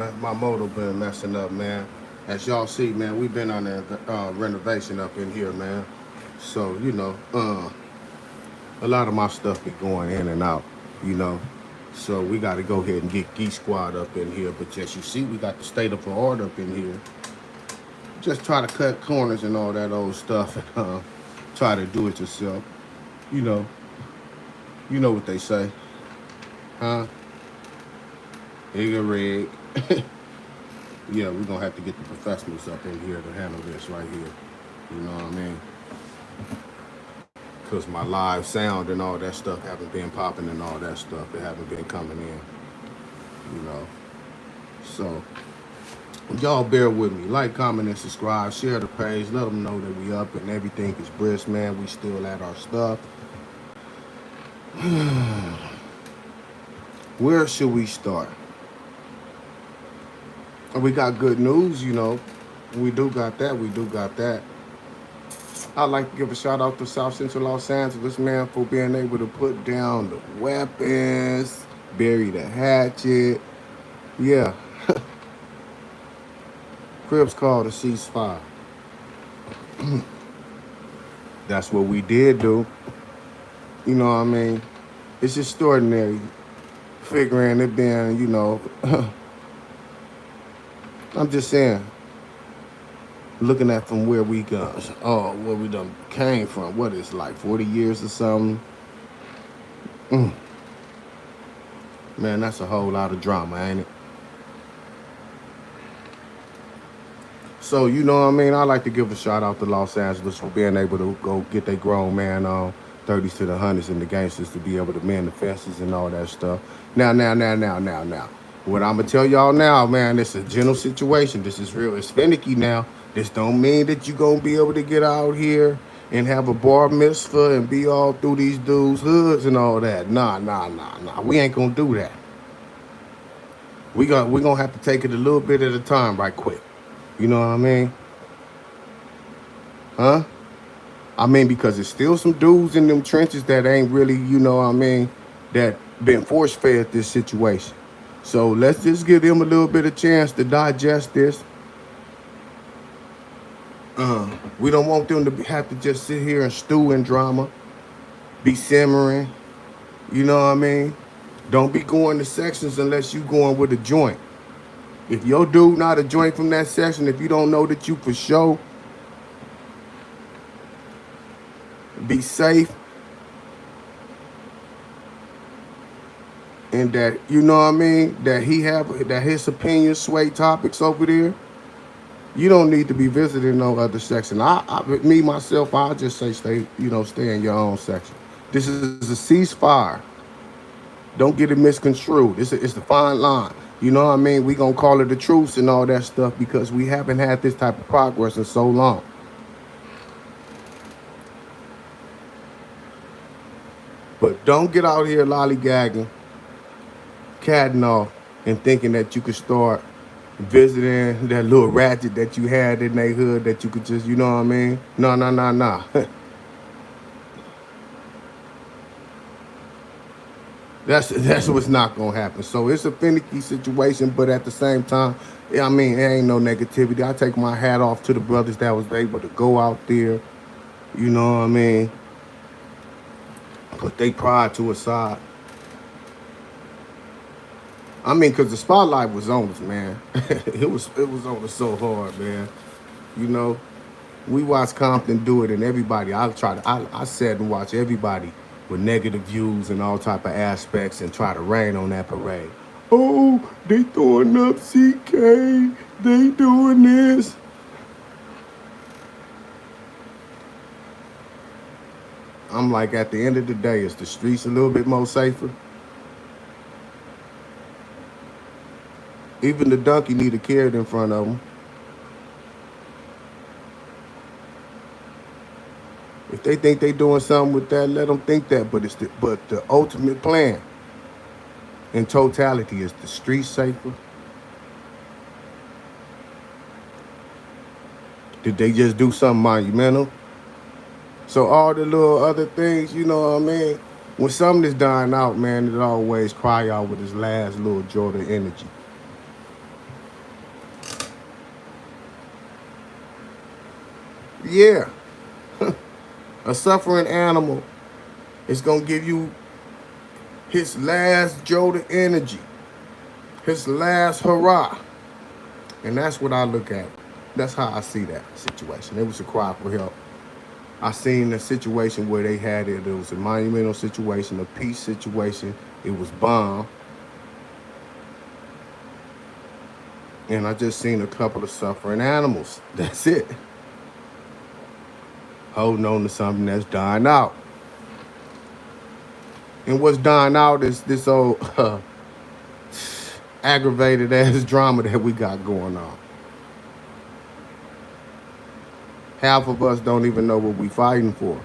My motor been messing up, man. As y'all see, man, we've been on a renovation up in here, man. So, a lot of my stuff be going in and out, you know. So we got to go ahead and get Geek Squad up in here. But as you see, we got the state of the art up in here. Just try to cut corners and all that old stuff and try to do it yourself. You know, you know what they say, huh? Igga rig. Yeah, we're gonna have to get the professionals up in here to handle this right here. You know what I mean? Cause my live sound and all that stuff haven't been popping and all that stuff. It haven't been coming in. You know. So y'all bear with me. Like, comment, and subscribe. Share the page. Let them know that we up and everything is brisk, man. We still at our stuff. Where should we start? We got good news, you know. We do got that. We do got that. I'd like to give a shout out to South Central Los Angeles, man, for being able to put down the weapons, bury the hatchet. Yeah. Cribs called a ceasefire. That's what we did do. You know what I mean? It's extraordinary figuring it being, you know, I'm just saying, looking at from where we go, where we done came from, what is like 40 years or something. Man, that's a whole lot of drama, ain't it? So, you know what I mean? I like to give a shout out to Los Angeles for being able to go get their grown man on 30s to the hundreds and the gangsters to be able to mend the fences and all that stuff. Now. What I'm gonna tell y'all now, man, this is a general situation. This is real. It's finicky now. This don't mean that you gonna be able to get out here and have a bar mitzvah and be all through these dudes' hoods and all that. Nah. We ain't gonna do that. We gonna have to take it a little bit at a time, right quick. You know what I mean? Huh? I mean, because there's still some dudes in them trenches that ain't really, you know what I mean, that been force fed this situation. So let's just give them a little bit of chance to digest this. We don't want them to have to just sit here and stew in drama, be simmering. You know what I mean? Don't be going to sections unless you going with a joint. If your dude not a joint from that section, if you don't know that you for sure, be safe. And that, you know what I mean, that his opinion sway topics over there. You don't need to be visiting no other section. Me myself, I'll just say stay in your own section. This is a ceasefire. Don't get it misconstrued. It's the fine line. You know what I mean? We gonna call it a truce and all that stuff because we haven't had this type of progress in so long. But don't get out here lollygagging, catting off, and thinking that you could start visiting that little ratchet that you had in their hood that you could just, you know what I mean? No. That's what's not gonna happen. So it's a finicky situation, but at the same time, I mean, there ain't no negativity. I take my hat off to the brothers that was able to go out there, you know what I mean? Put their pride to a side. I mean, because the spotlight was on us, man. it was on us so hard, man. You know, we watched Compton do it, and everybody, I sat and watched everybody with negative views and all type of aspects and try to rain on that parade. Oh, they throwing up CK. They doing this. I'm like, at the end of the day, is the streets a little bit more safer? Even the donkey need a carrot in front of them. If they think they doing something with that, let them think that. But the ultimate plan in totality is the streets safer. Did they just do something monumental? So all the little other things, you know what I mean? When something is dying out, man, it always cry out with its last little jolt of energy. Yeah, a suffering animal is gonna give you his last jolt of energy, his last hurrah. And that's what I look at. That's how I see that situation. It was a cry for help. I seen a situation where they had it. It was a monumental situation, a peace situation. It was bomb. And I just seen a couple of suffering animals. That's it. Holding on to something that's dying out. And what's dying out is this old aggravated ass drama that we got going on. Half of us don't even know what we fighting for.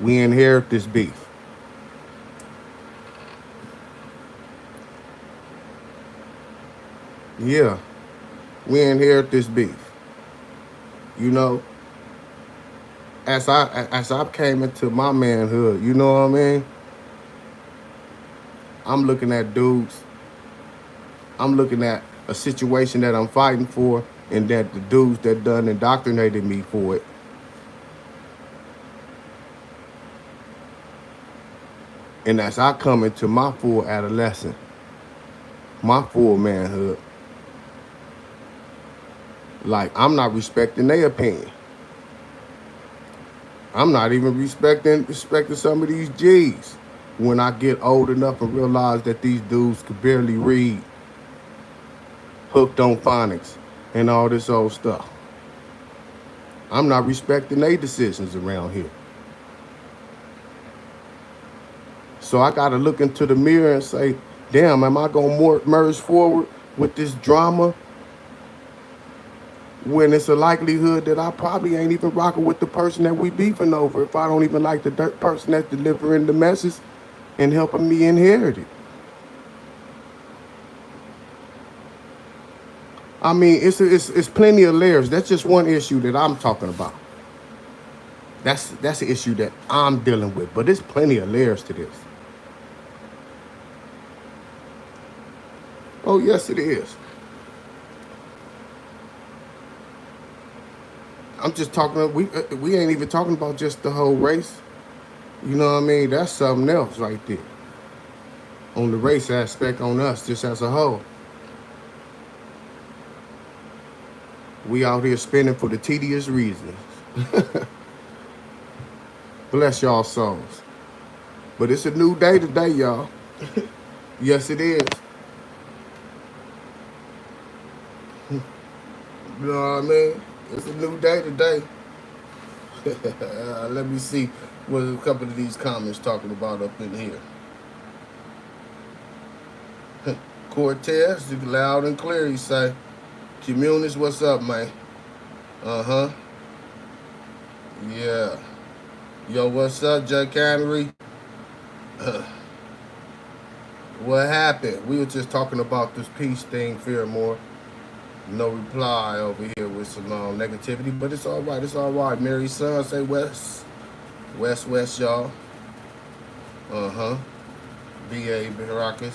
We inherit this beef. Yeah, we inherit this beef. You know, as I came into my manhood, you know what I mean? I'm looking at dudes. I'm looking at a situation that I'm fighting for, and that the dudes that done indoctrinated me for it. And as I come into my full adolescence, my full manhood, like I'm not respecting their opinion. I'm not even respecting some of these G's when I get old enough and realize that these dudes could barely read, hooked on phonics, and all this old stuff. I'm not respecting their decisions around here. So I got to look into the mirror and say, damn, am I going to merge forward with this drama when it's a likelihood that I probably ain't even rocking with the person that we beefing over if I don't even like the person that's delivering the message and helping me inherit it. I mean, it's plenty of layers. That's just one issue that I'm talking about. That's the issue that I'm dealing with. But there's plenty of layers to this. Oh, yes, it is. I'm just talking, we ain't even talking about just the whole race. You know what I mean? That's something else right there. On the race aspect on us, just as a whole. We out here spending for the tedious reasons. Bless y'all souls. But it's a new day today, y'all. Yes, it is. You know what I mean? It's a new day today. Let me see what a couple of these comments talking about up in here. Cortez, loud and clear, you say. Communists, what's up, man? Uh-huh. Yeah. Yo, what's up, Jay Cannery? What happened? We were just talking about this peace thing, Fearmore. No reply over here with some negativity, but it's all right. It's all right. Mary's son say west, y'all. Uh-huh. B.A. Baracus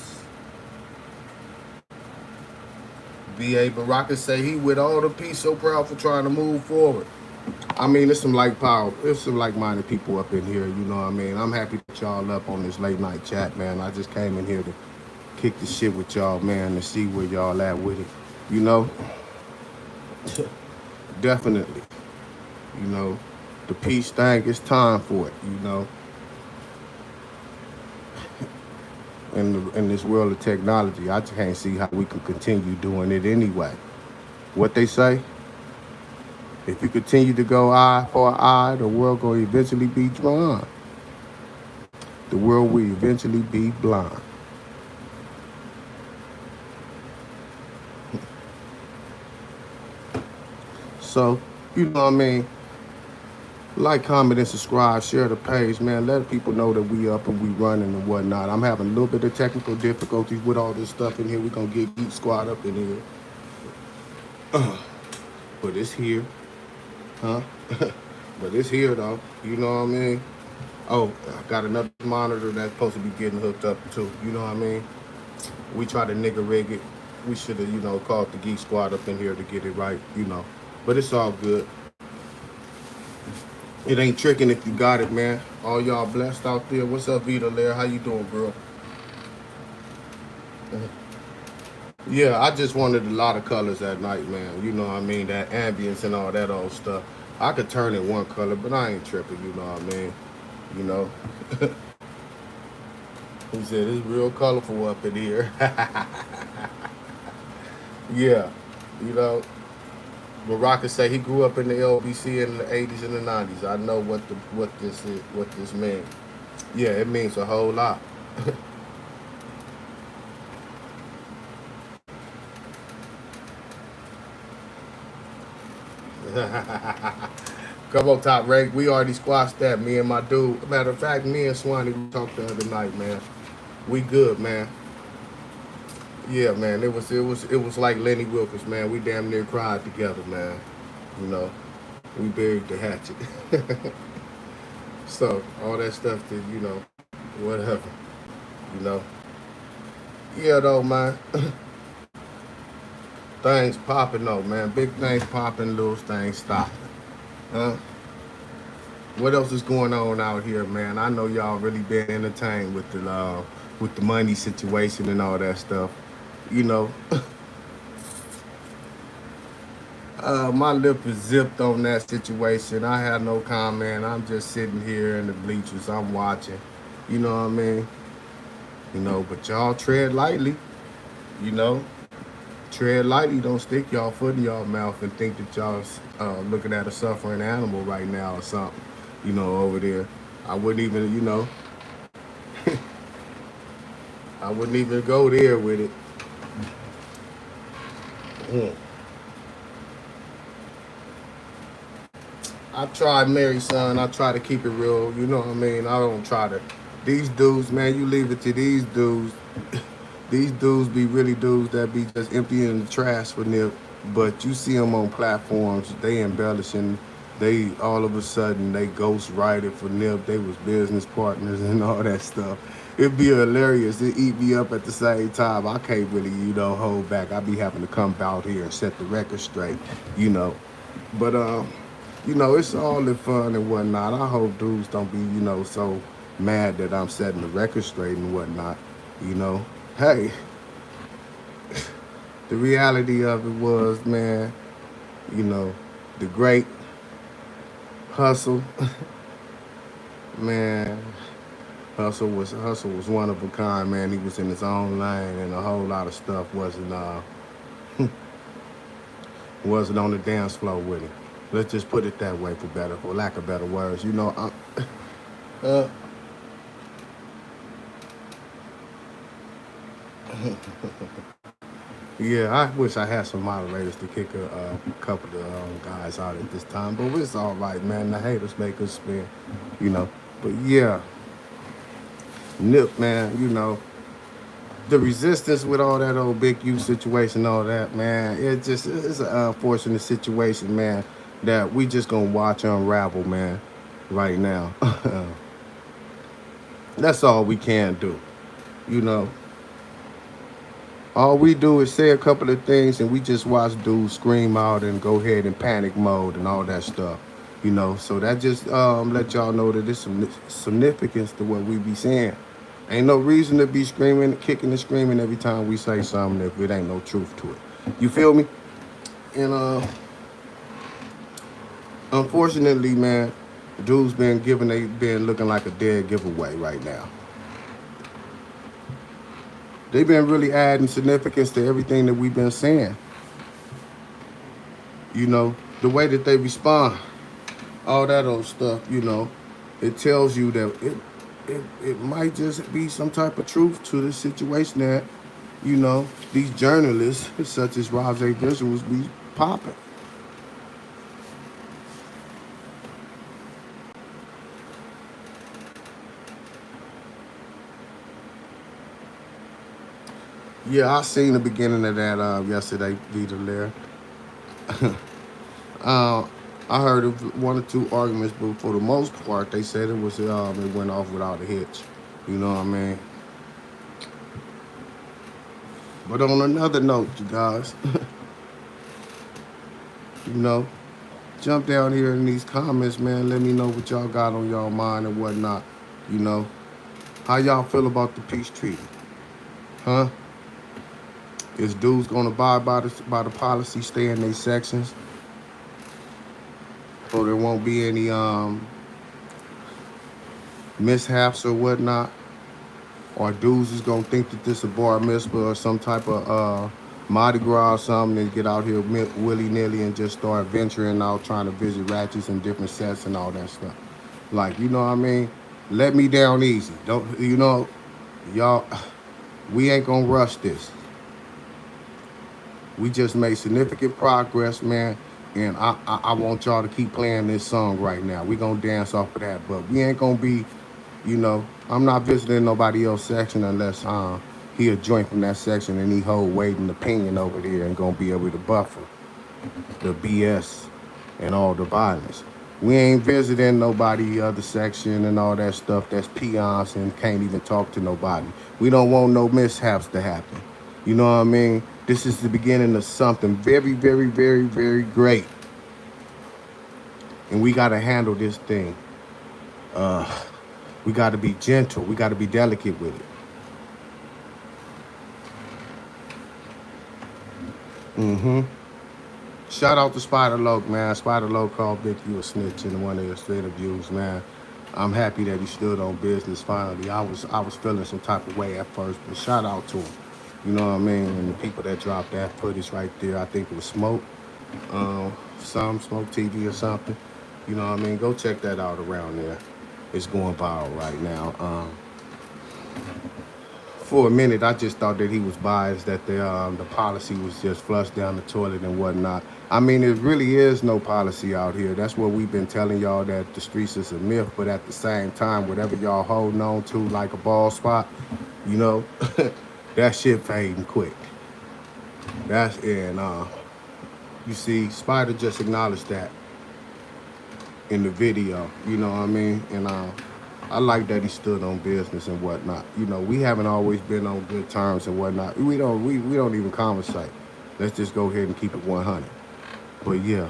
say he with all the peace, so proud for trying to move forward. I mean, there's some like-minded people up in here, you know what I mean? I'm happy that y'all up on this late night chat, man. I just came in here to kick the shit with y'all, man, and see where y'all at with it. You know, definitely, you know, the peace thing, it's time for it, you know. In this world of technology, I just can't see how we can continue doing it anyway. What they say, if you continue to go eye for eye, the world will eventually be blind. The world will eventually be blind. So, you know what I mean? Like, comment, and subscribe. Share the page, man. Let people know that we up and we running and whatnot. I'm having a little bit of technical difficulties with all this stuff in here. We're going to get Geek Squad up in here. But it's here. Huh? But it's here, though. You know what I mean? Oh, I got another monitor that's supposed to be getting hooked up, too. You know what I mean? We try to nigga rig it. We should have, called the Geek Squad up in here to get it right, But it's all good. It ain't tricking if you got it, man. All y'all blessed out there. What's up, Vita Lair? How you doing, bro? Yeah, I just wanted a lot of colors at night, man. You know what I mean? That ambience and all that old stuff. I could turn it one color, but I ain't tripping, you know what I mean? You know? He said it's real colorful up in here. Yeah, you know. Baraka say he grew up in the LBC in the 80s and the 90s. I know what this means. Yeah, it means a whole lot. Come on, top rank. We already squashed that. Me and my dude. Matter of fact, me and Swanee we talked the other night, man. We good, man. Yeah, man. It was like Lenny Wilkins, man. We damn near cried together, man. You know, we buried the hatchet. So all that stuff that whatever, you know. Yeah, though, man. Things popping though, man. Big things popping, little things stopping. Huh? What else is going on out here, man? I know y'all really been entertained with the money situation and all that stuff. You know, my lip is zipped on that situation. I have no comment. I'm just sitting here in the bleachers. I'm watching. You know what I mean? You know, but y'all tread lightly. You know, tread lightly. Don't stick y'all foot in y'all mouth and think that y'all looking at a suffering animal right now or something. You know, over there. I wouldn't even, I wouldn't even go there with it. Mm. I try, Mary, son. I try to keep it real. You know what I mean? I don't try to. These dudes, man, you leave it to these dudes. These dudes be really dudes that be just emptying the trash for Nip. But you see them on platforms, they embellishing. They all of a sudden they ghost write for Nip. They was business partners and all that stuff. It'd be hilarious. It eat me up at the same time. I can't really, hold back. I be having to come out here and set the record straight, you know. But it's all in fun and whatnot. I hope dudes don't be, so mad that I'm setting the record straight and whatnot. You know, hey, the reality of it was, man, you know, the great hustle, man. Hustle was one of a kind, man. He was in his own lane, and a whole lot of stuff wasn't on the dance floor with him. Let's just put it that way, for lack of better words. Uh, yeah, I wish I had some moderators to kick a couple of guys out at this time, but it's all right, man. The haters make us spin, you know. But yeah, Nip, man, the resistance with all that old Big U situation, all that, man, it's an unfortunate situation, man, that we just gonna watch unravel, man, right now. That's all we can do, you know. All we do is say a couple of things and we just watch dudes scream out and go ahead in panic mode and all that stuff, So that just let y'all know that there's some significance to what we be saying. Ain't no reason to be screaming, kicking and screaming every time we say something if it ain't no truth to it. You feel me? And unfortunately, man, dudes they been looking like a dead giveaway right now. They've been really adding significance to everything that we've been saying. The way that they respond, all that old stuff, it tells you that it might just be some type of truth to the situation that, these journalists, such as RodzayVisuals, be popping. Yeah, I seen the beginning of that yesterday, Vita Lair. uh, I heard of one or two arguments, but for the most part, they said it went off without a hitch. You know what I mean? But on another note, you guys, you know, Jump down here in these comments, man. Let me know what y'all got on y'all mind and whatnot. You know, how y'all feel about the peace treaty? Huh? Is dudes gonna abide by the policy, stay in their sections, so there won't be any mishaps or whatnot? Or dudes is gonna think that this a bar mitzvah or some type of Mardi Gras or something and get out here willy-nilly and just start venturing out trying to visit ratchets and different sets and all that stuff. Like, you know what I mean? Let me down easy. Don't, you know, y'all, we ain't gonna rush this. We just made significant progress, man. And I want y'all to keep playing this song right now. We gonna dance off of that, but we ain't gonna be, you know, I'm not visiting nobody else's section unless he a joint from that section and he hold weight and opinion over there and gonna be able to buffer the BS and all the violence. We ain't visiting nobody other section and all that stuff that's peons and can't even talk to nobody. We don't want no mishaps to happen. You know what I mean? This is the beginning of something very, very, very, very great. And we gotta handle this thing. We gotta be gentle. We gotta be delicate with it. Shout out to Spider Loke, man. Spider Loke called Big U a snitch in one of his interviews, man. I'm happy that he stood on business finally. I was feeling some type of way at first, but shout out to him. You know what I mean? And the people that dropped that footage right there, I think it was Smoke, Smoke TV or something. You know what I mean? Go check that out around there. It's going viral right now. For a minute, I just thought that he was biased, that the policy was just flushed down the toilet and whatnot. I mean, it really is no policy out here. That's what we've been telling y'all, that the streets is a myth. But at the same time, whatever y'all holding on to like a ball spot, you know, that shit fading quick. That's and you see, Spider just acknowledged that in the video. You know what I mean? And I like that he stood on business and whatnot. You know, we haven't always been on good terms and whatnot. We don't even conversate. Let's just go ahead and keep it 100. But yeah,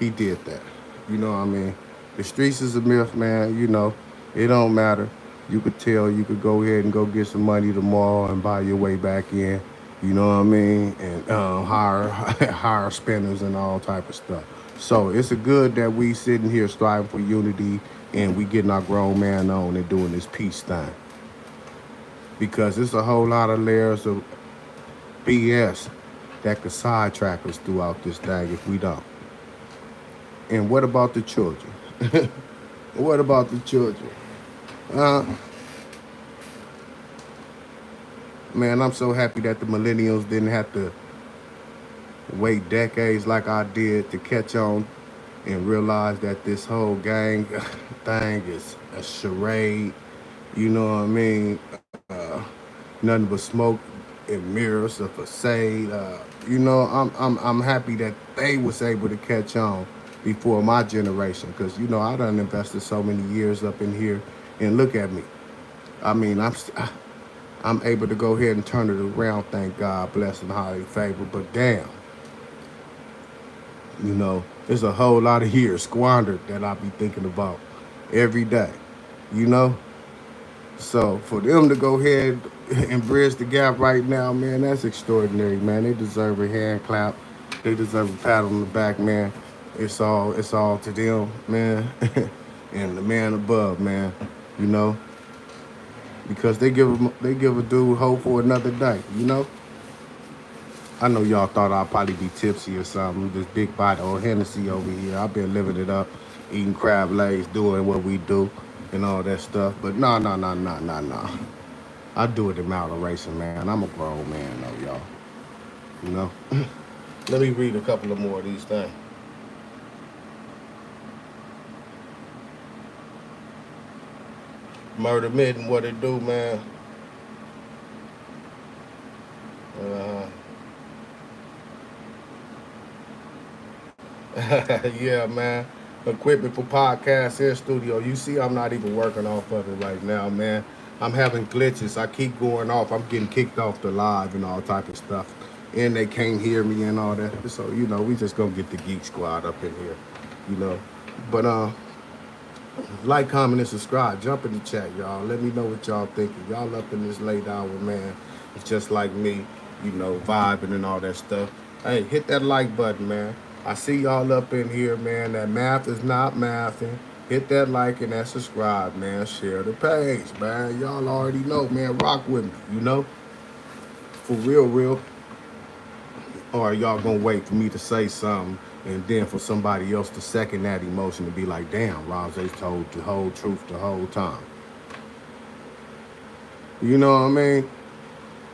he did that. You know what I mean? The streets is a myth, man. You know, it don't matter. You could tell, you could go ahead and go get some money tomorrow and buy your way back in. You know what I mean? And hire spinners and all type of stuff. So it's a good that we sitting here striving for unity and we getting our grown man on and doing this peace thing. Because it's a whole lot of layers of BS that could sidetrack us throughout this thing if we don't. And what about the children? What about the children? Man, I'm so happy that the millennials didn't have to wait decades like I did to catch on and realize that this whole gang thing is a charade. You know what I mean? Nothing but smoke and mirrors, a facade. You know, I'm happy that they was able to catch on before my generation, because you know I done invested so many years up in here, and look at me. I mean, I'm able to go ahead and turn it around. Thank God, bless and highly favored. But damn, you know, there's a whole lot of years squandered that I be thinking about every day. You know. So for them to go ahead and bridge the gap right now, man, that's extraordinary, man. They deserve a hand clap. They deserve a pat on the back, man. It's all to them, man, and the man above, man. You know, because they give a dude hope for another day. You know. I know y'all thought I'd probably be tipsy or something. This big bottle of Hennessy over here. I've been living it up, eating crab legs, doing what we do, and all that stuff. But no. I do it in moderation, man. I'm a grown man, though, y'all. You know? Let me read a couple of more of these things. Murder Mitten, what it do, man? Yeah, man. Equipment for podcast and studio. You see, I'm not even working off of it right now, man. I'm having glitches. I keep going off. I'm getting kicked off the live and all type of stuff. and they can't hear me and all that. So, you know, we just gonna get the Geek Squad up in here, you know. But like, comment, and subscribe. Jump in the chat, y'all. Let me know what y'all thinking. Y'all up in this late hour, man. It's just like me, you know, vibing and all that stuff. Hey, hit that like button, man. I see y'all up in here, man. That math is not mathing. Hit that like and that subscribe, man. Share the page, man. Y'all already know, man. Rock with me, you know. For real, real. Or y'all gonna wait for me to say something and then for somebody else to second that emotion to be like, damn, Rozay told the whole truth the whole time. You know what I mean?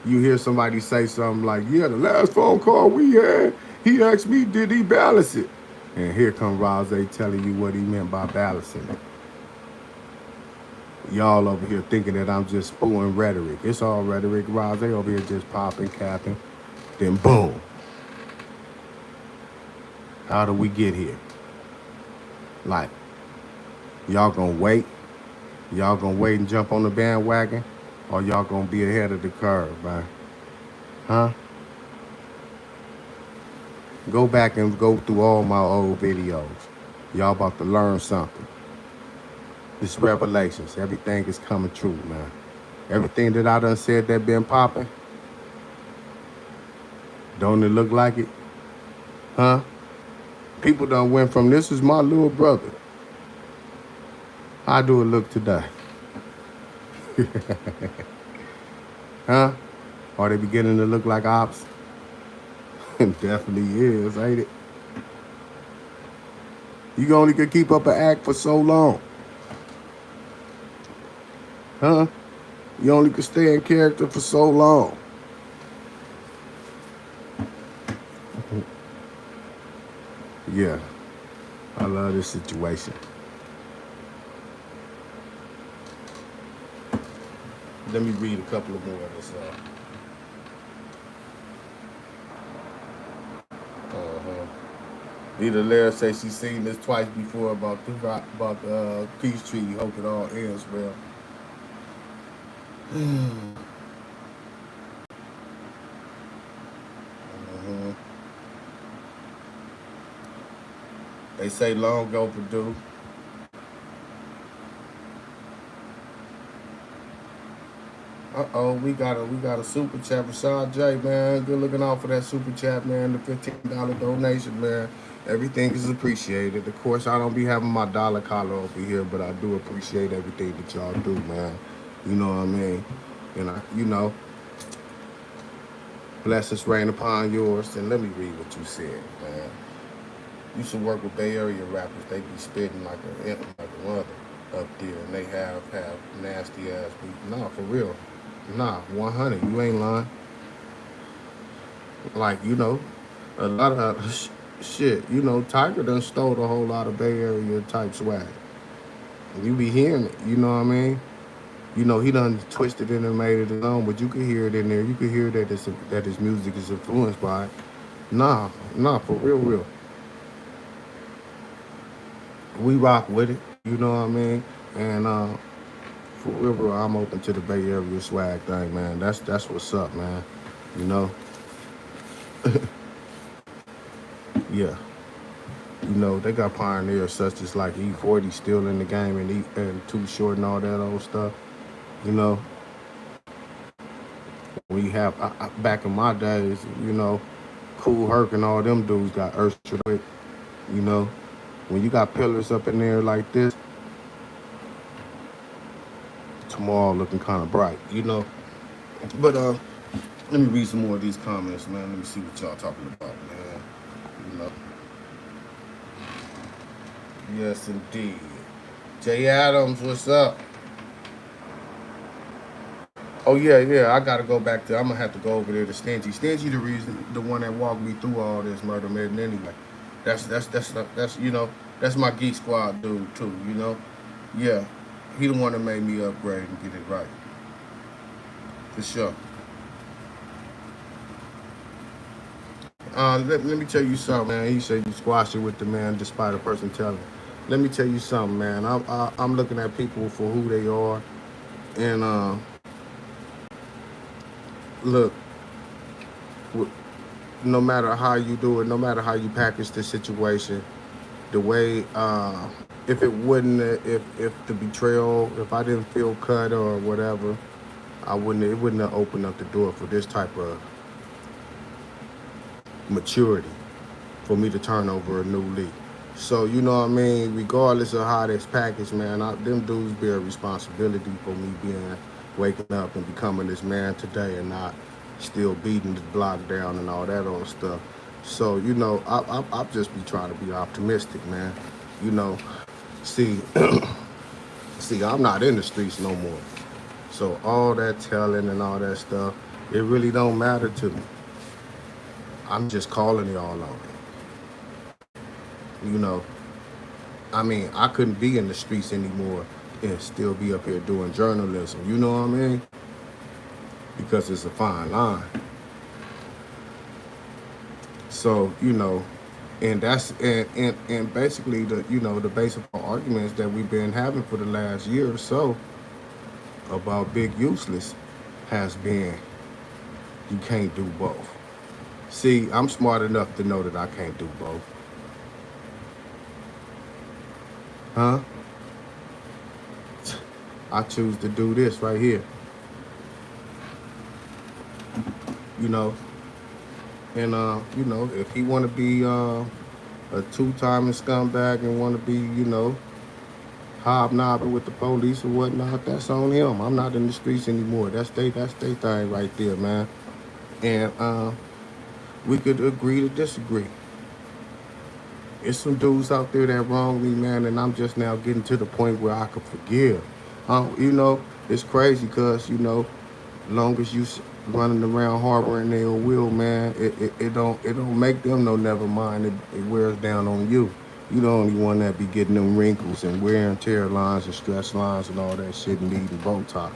You hear somebody say something like, yeah, the last phone call we had, he asked me, did he balance it? And here come Rozay telling you what he meant by balancing it. Y'all over here thinking that I'm just spewing rhetoric. It's all rhetoric. Rozay over here just popping, capping. Then boom. How do we get here? Like, y'all gonna wait? Y'all gonna wait and jump on the bandwagon? Or y'all gonna be ahead of the curve, man? Huh? Go back and go through all my old videos. Y'all about to learn something. It's revelations. Everything is coming true, man. Everything that I done said that been popping, don't it look like it? Huh? People done went from this is my little brother. How do it look today? Huh? Are they beginning to look like ops? It definitely is, ain't it? You only could keep up an act for so long. Huh? You only could stay in character for so long. Yeah. I love this situation. Let me read a couple of more of this. Nita Lara says she's seen this twice before about the peace treaty. Hope it all ends well. They say long overdue. We got a super chat for Rashad J, man. Good looking out for that super chat, man. The $15 donation, man. Everything is appreciated. Of course, I don't be having my dollar collar over here, but I do appreciate everything that y'all do, man. You know what I mean? And you know, blessings rain upon yours. And let me read what you said, man. Used to work with Bay Area rappers. They be spitting like a mother up there, and they have nasty ass beat. Nah, for real. Nah, 100. You ain't lying. Like, you know, a lot of shit. You know, Tiger done stole a whole lot of Bay Area type swag. You be hearing it. You know what I mean? You know, he done twisted it and made it his own, but you can hear it in there. You can hear that his music is influenced by it. Nah, for real. We rock with it. You know what I mean? And for real, I'm open to the Bay Area swag thing, man. That's what's up, man. You know? Yeah. You know, they got pioneers such as like E40 still in the game and Too Short and all that old stuff. You know? When you have, back in my days, you know, Kool Herc and all them dudes got ushered with, you know? When you got pillars up in there like this, tomorrow looking kind of bright, you know? But let me read some more of these comments, man. Let me see what y'all talking about, man. You know? Yes, indeed. Jay Adams, what's up? Oh, yeah, I gotta go back to, I'm gonna have to go over there to Stingy. Stingy the one that walked me through all this murder myth anyway. That's you know, that's my Geek Squad dude too, you know? Yeah, he the one that made me upgrade and get it right. For sure. Let me tell you something, man. He said you squash it with the man despite a person telling. Let me tell you something, man. I'm looking at people for who they are. And look, no matter how you do it, no matter how you package the situation, the way if it wouldn't if the betrayal, if I didn't feel cut or whatever, I wouldn't it wouldn't have opened up the door for this type of maturity for me to turn over a new leaf. So you know what I mean. Regardless of how this package, man, them dudes bear responsibility for me being waking up and becoming this man today, and not still beating the block down and all that old stuff. So you know, I just be trying to be optimistic, man. You know, see, see, I'm not in the streets no more. So all that telling and all that stuff, it really don't matter to me. I'm just calling y'all on it. You know, I mean, I couldn't be in the streets anymore and still be up here doing journalism. You know what I mean? Because it's a fine line. So, you know, and that's and basically the the basic arguments that we've been having for the last year or so about Big Useless has been you can't do both. See, I'm smart enough to know that I can't do both. Huh? I choose to do this right here. You know, and you know, if he want to be a two-timing scumbag and want to be, hobnobbing with the police or whatnot, that's on him. I'm not in the streets anymore. That's they thing right there, man. And we could agree to disagree. It's some dudes out there that wronged me, man, and I'm just now getting to the point where I could forgive. It's crazy because, long as you running around harboring their will, man, it don't make them no never mind. It wears down on you. You the only one that be getting them wrinkles and wear and tear lines and stress lines and all that shit and needing Botox.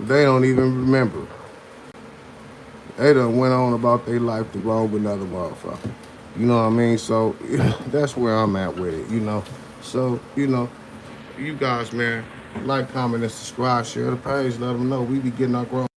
They don't even remember. They done went on about their life to wrong with another motherfucker. You know what I mean? So that's where I'm at with it, So, you guys, man, like, comment, and subscribe, share the page, let them know we be getting our grown.